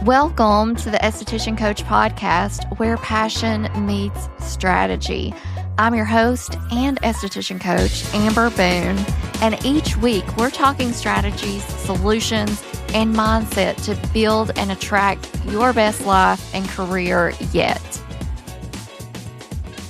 Welcome to the Esthetician Coach podcast, where passion meets strategy. I'm your host and esthetician coach, Amber Boone, and each week we're talking strategies, solutions, and mindset to build and attract your best life and career yet.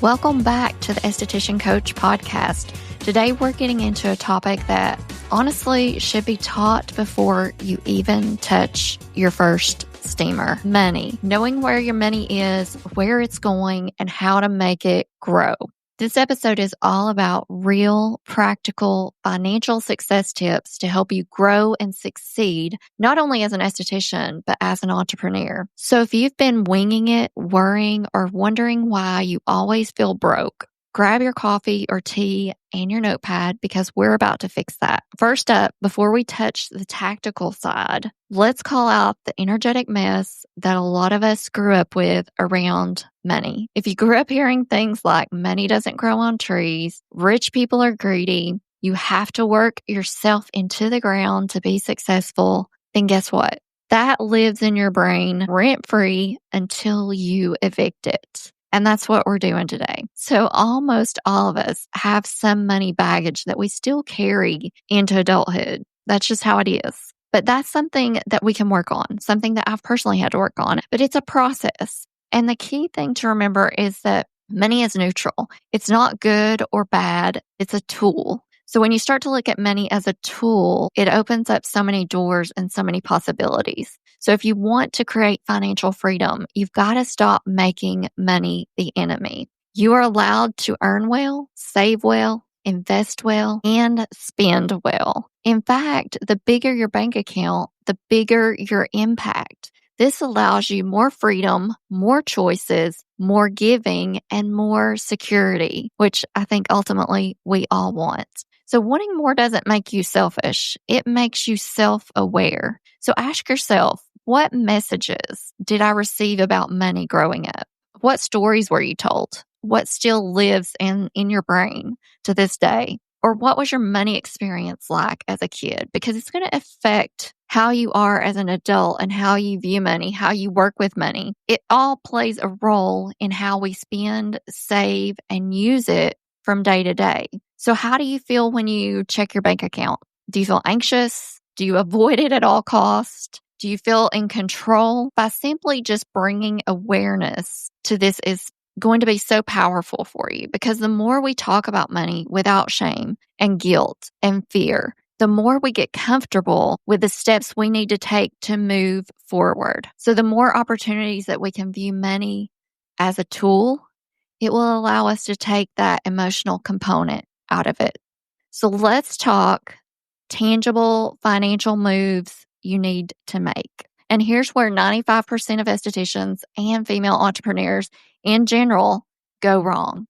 Welcome back to the Esthetician Coach podcast. Today we're getting into a topic that honestly should be taught before you even touch your first steamer. Money. Knowing where your money is, where it's going, and how to make it grow. This episode is all about real, practical, financial success tips to help you grow and succeed, not only as an esthetician, but as an entrepreneur. So if you've been winging it, worrying, or wondering why you always feel broke, grab your coffee or tea and your notepad because we're about to fix that. First up, before we touch the tactical side, let's call out the energetic mess that a lot of us grew up with around money. If you grew up hearing things like money doesn't grow on trees, rich people are greedy, you have to work yourself into the ground to be successful, then guess what? That lives in your brain rent-free until you evict it. And that's what we're doing today. So almost all of us have some money baggage that we still carry into adulthood. That's just how it is. But that's something that we can work on, something that I've personally had to work on. But it's a process. And the key thing to remember is that money is neutral. It's not good or bad. It's a tool. So when you start to look at money as a tool, it opens up so many doors and so many possibilities. So if you want to create financial freedom, you've got to stop making money the enemy. You are allowed to earn well, save well, invest well, and spend well. In fact, the bigger your bank account, the bigger your impact. This allows you more freedom, more choices, more giving, and more security, which I think ultimately we all want. So wanting more doesn't make you selfish. It makes you self-aware. So ask yourself, what messages did I receive about money growing up? What stories were you told? What still lives in your brain to this day? Or what was your money experience like as a kid? Because it's going to affect how you are as an adult and how you view money, how you work with money. It all plays a role in how we spend, save, and use it from day to day. So how do you feel when you check your bank account? Do you feel anxious? Do you avoid it at all costs? Do you feel in control? By simply just bringing awareness to this is going to be so powerful for you, because the more we talk about money without shame and guilt and fear, the more we get comfortable with the steps we need to take to move forward. So the more opportunities that we can view money as a tool, it will allow us to take that emotional component out of it. So let's talk tangible financial moves you need to make. And here's where 95% of estheticians and female entrepreneurs in general go wrong.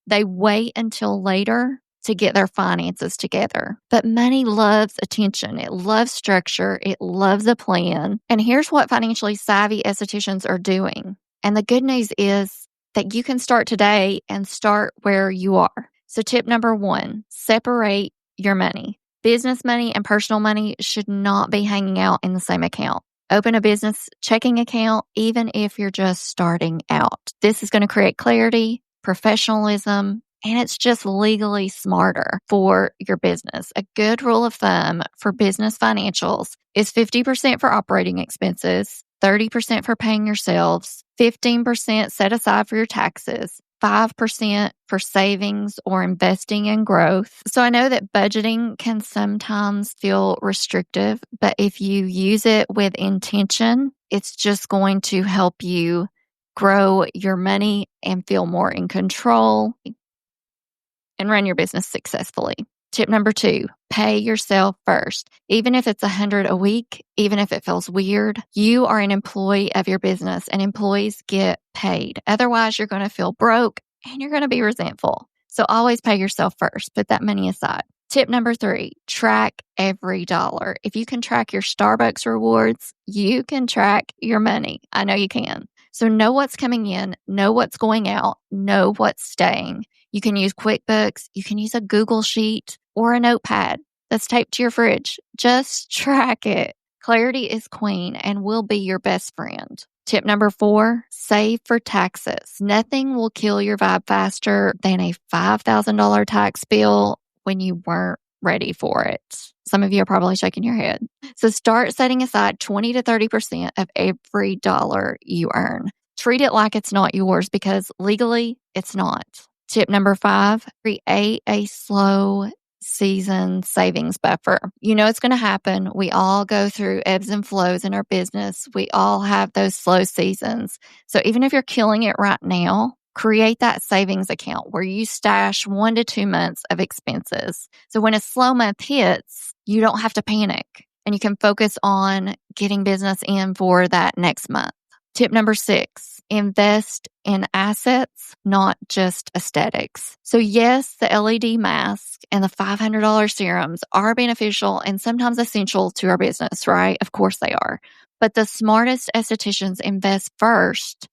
They wait until later to get their finances together. But money loves attention. It loves structure. It loves a plan. And here's what financially savvy estheticians are doing. And the good news is that you can start today and start where you are. So tip number 1, separate your money. Business money and personal money should not be hanging out in the same account. Open a business checking account, even if you're just starting out. This is going to create clarity, professionalism, and it's just legally smarter for your business. A good rule of thumb for business financials is 50% for operating expenses, 30% for paying yourselves, 15% set aside for your taxes, 5% for savings or investing in growth. So I know that budgeting can sometimes feel restrictive, but if you use it with intention, it's just going to help you grow your money and feel more in control and run your business successfully. Tip number 2, pay yourself first. Even if it's $100 a week, even if it feels weird, you are an employee of your business and employees get paid. Otherwise, you're going to feel broke and you're going to be resentful. So always pay yourself first. Put that money aside. Tip number 3, track every dollar. If you can track your Starbucks rewards, you can track your money. I know you can. So know what's coming in, know what's going out, know what's staying. You can use QuickBooks, you can use a Google Sheet or a notepad that's taped to your fridge. Just track it. Clarity is queen and will be your best friend. Tip number 4, save for taxes. Nothing will kill your vibe faster than a $5,000 tax bill when you weren't ready for it. Some of you are probably shaking your head. So start setting aside 20 to 30% of every dollar you earn. Treat it like it's not yours because legally it's not. Tip number 5, create a slow season savings buffer. You know it's going to happen. We all go through ebbs and flows in our business. We all have those slow seasons. So even if you're killing it right now, create that savings account where you stash 1 to 2 months of expenses. So when a slow month hits, you don't have to panic and you can focus on getting business in for that next month. Tip number 6, invest in assets, not just aesthetics. So yes, the LED mask and the $500 serums are beneficial and sometimes essential to our business, right? Of course they are. But the smartest estheticians invest first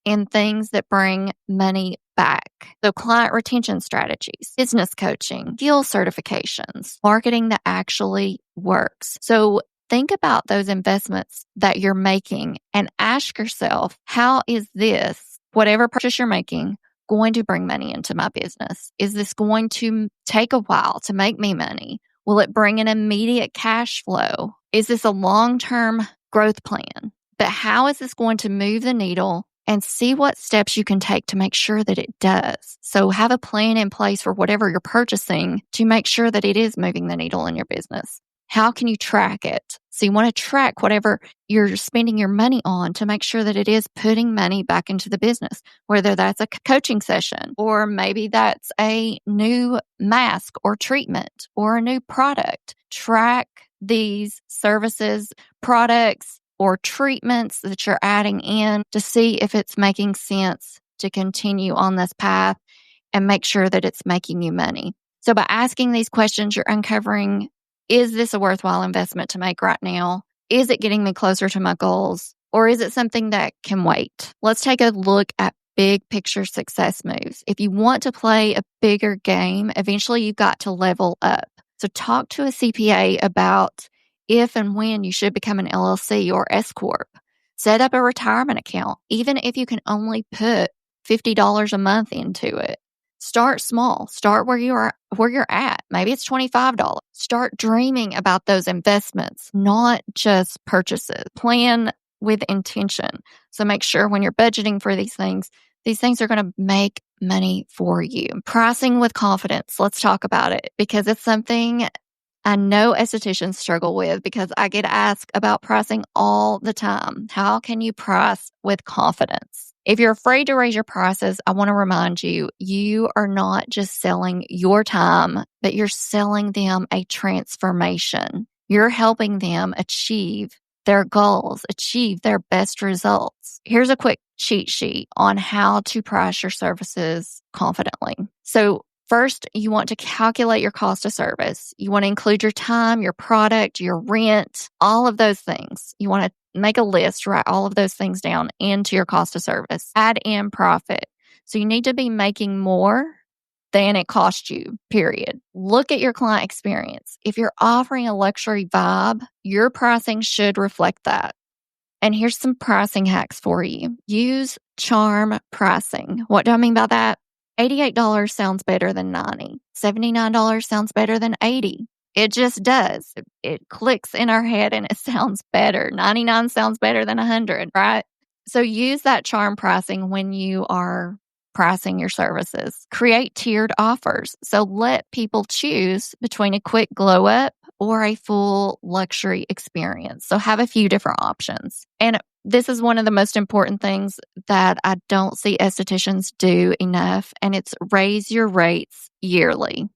in things that bring money back. So client retention strategies, business coaching, skill certifications, marketing that actually works. So think about those investments that you're making and ask yourself, how is this, whatever purchase you're making, going to bring money into my business? Is this going to take a while to make me money? Will it bring an immediate cash flow? Is this a long-term growth plan? But how is this going to move the needle? And see what steps you can take to make sure that it does. So have a plan in place for whatever you're purchasing to make sure that it is moving the needle in your business. How can you track it? So you want to track whatever you're spending your money on to make sure that it is putting money back into the business, whether that's a coaching session, or maybe that's a new mask or treatment or a new product. Track these services, products, or treatments that you're adding in to see if it's making sense to continue on this path and make sure that it's making you money. So by asking these questions, you're uncovering, is this a worthwhile investment to make right now? Is it getting me closer to my goals? Or is it something that can wait? Let's take a look at big picture success moves. If you want to play a bigger game, eventually you've got to level up. So talk to a CPA about if and when you should become an LLC or S Corp. Set up a retirement account, even if you can only put $50 a month into it. Start small. Start where you're at. Maybe it's $25. Start dreaming about those investments, not just purchases. Plan with intention. So make sure when you're budgeting for these things are going to make money for you. Pricing with confidence. Let's talk about it because it's something I know estheticians struggle with because I get asked about pricing all the time. How can you price with confidence? If you're afraid to raise your prices, I want to remind you, you are not just selling your time, but you're selling them a transformation. You're helping them achieve their goals, achieve their best results. Here's a quick cheat sheet on how to price your services confidently. So first, you want to calculate your cost of service. You want to include your time, your product, your rent, all of those things. You want to make a list, write all of those things down into your cost of service. Add in profit. So you need to be making more than it cost you, period. Look at your client experience. If you're offering a luxury vibe, your pricing should reflect that. And here's some pricing hacks for you. Use charm pricing. What do I mean by that? $88 sounds better than $90. $79 sounds better than $80. It just does. It clicks in our head and it sounds better. 99 sounds better than 100, right? So use that charm pricing when you are pricing your services. Create tiered offers. So let people choose between a quick glow up or a full luxury experience. So have a few different options. And this is one of the most important things that I don't see estheticians do enough, and it's raise your rates yearly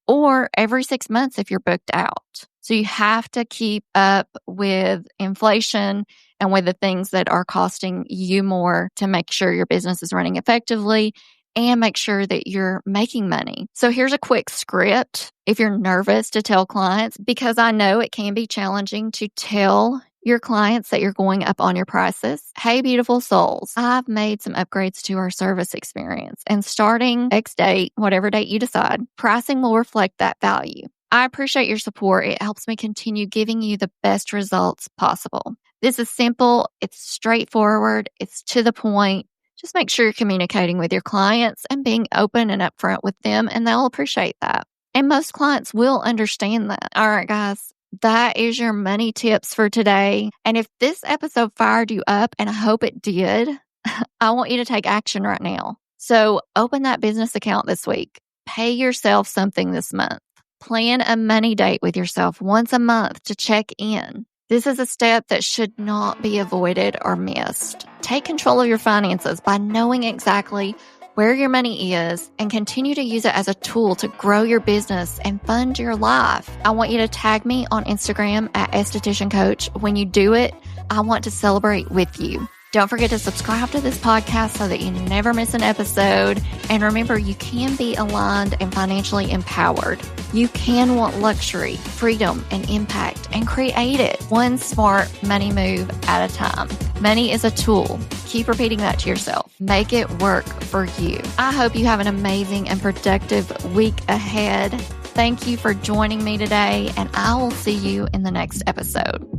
or every 6 months if you're booked out. So you have to keep up with inflation and with the things that are costing you more to make sure your business is running effectively and make sure that you're making money. So here's a quick script if you're nervous to tell clients, because I know it can be challenging to tell your clients that you're going up on your prices. Hey, beautiful souls, I've made some upgrades to our service experience, and starting X date, whatever date you decide, pricing will reflect that value. I appreciate your support. It helps me continue giving you the best results possible. This is simple. It's straightforward. It's to the point. Just make sure you're communicating with your clients and being open and upfront with them, and they'll appreciate that. And most clients will understand that. All right, guys, that is your money tips for today. And if this episode fired you up, and I hope it did, I want you to take action right now. So open that business account this week. Pay yourself something this month. Plan a money date with yourself once a month to check in. This is a step that should not be avoided or missed. Take control of your finances by knowing exactly where your money is and continue to use it as a tool to grow your business and fund your life. I want you to tag me on Instagram at Esthetician Coach. When you do it, I want to celebrate with you. Don't forget to subscribe to this podcast so that you never miss an episode. And remember, you can be aligned and financially empowered. You can want luxury, freedom, and impact, and create it one smart money move at a time. Money is a tool. Keep repeating that to yourself. Make it work for you. I hope you have an amazing and productive week ahead. Thank you for joining me today, and I will see you in the next episode.